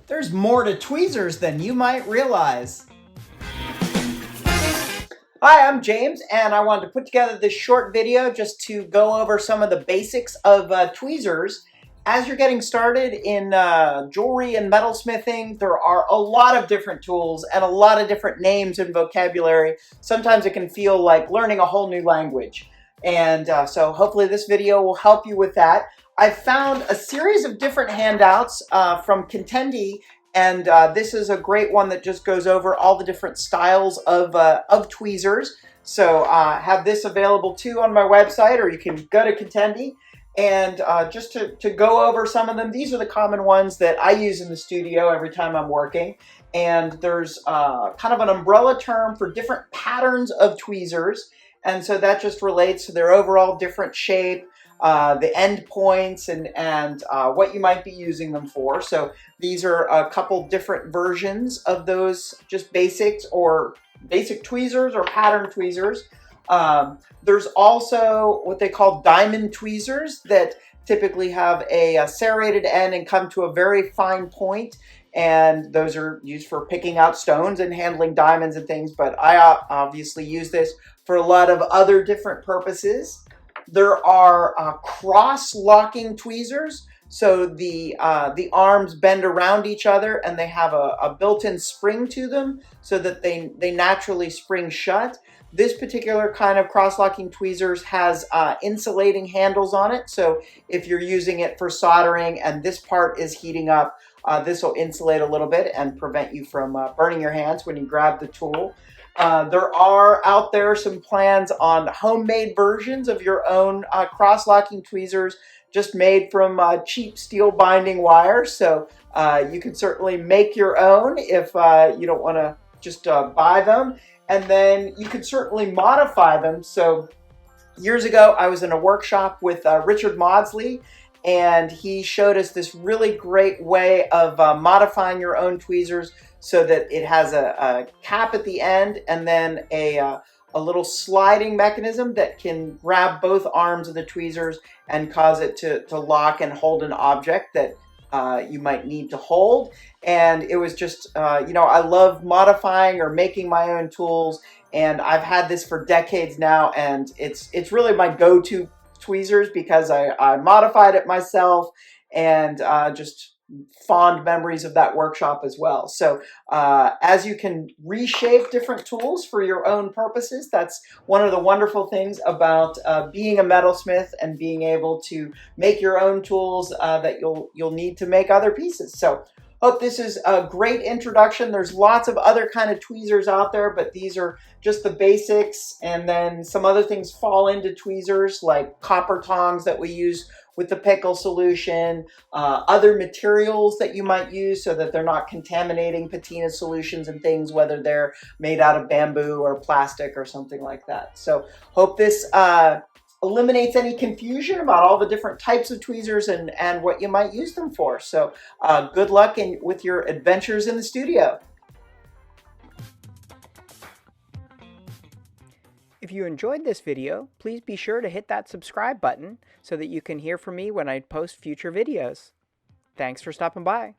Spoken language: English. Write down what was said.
There's more to tweezers than you might realize. Hi, I'm James, and I wanted to put together this short video just to go over some of the basics of tweezers. As you're getting started in jewelry and metalsmithing, there are a lot of different tools and a lot of different names and vocabulary. Sometimes it can feel like learning a whole new language. And so hopefully this video will help you with that. I've found a series of different handouts from Contendi, and this is a great one that just goes over all the different styles of tweezers. So have this available too on my website, or you can go to Contendi. And just to go over some of them, these are the common ones that I use in the studio every time I'm working. And there's kind of an umbrella term for different patterns of tweezers. And so that just relates to their overall different shape, the end points, and what you might be using them for. So these are a couple different versions of those just basic tweezers or pattern tweezers. There's also what they call diamond tweezers that typically have a serrated end and come to a very fine point. And those are used for picking out stones and handling diamonds and things. But I obviously use this for a lot of other different purposes. There are cross-locking tweezers. So the arms bend around each other, and they have a built-in spring to them so that they naturally spring shut. This particular kind of cross-locking tweezers has insulating handles on it. So if you're using it for soldering and this part is heating up, this will insulate a little bit and prevent you from burning your hands when you grab the tool. There are out there some plans on homemade versions of your own cross-locking tweezers, just made from cheap steel binding wire. So you can certainly make your own if you don't want to just buy them. And then you can certainly modify them. So years ago, I was in a workshop with Richard Maudsley, and he showed us this really great way of modifying your own tweezers so that it has a cap at the end and then a little sliding mechanism that can grab both arms of the tweezers and cause it to lock and hold an object that you might need to hold. And it was just, I love modifying or making my own tools, and I've had this for decades now, and it's really my go-to tweezers because I modified it myself, and just fond memories of that workshop as well. So as you can reshape different tools for your own purposes, that's one of the wonderful things about being a metalsmith and being able to make your own tools that you'll need to make other pieces. So hope this is a great introduction. There's lots of other kind of tweezers out there, but these are just the basics, and then some other things fall into tweezers like copper tongs that we use with the pickle solution, other materials that you might use so that they're not contaminating patina solutions and things, whether they're made out of bamboo or plastic or something like that. So hope this eliminates any confusion about all the different types of tweezers and what you might use them for. So good luck with your adventures in the studio. If you enjoyed this video, please be sure to hit that subscribe button so that you can hear from me when I post future videos. Thanks for stopping by.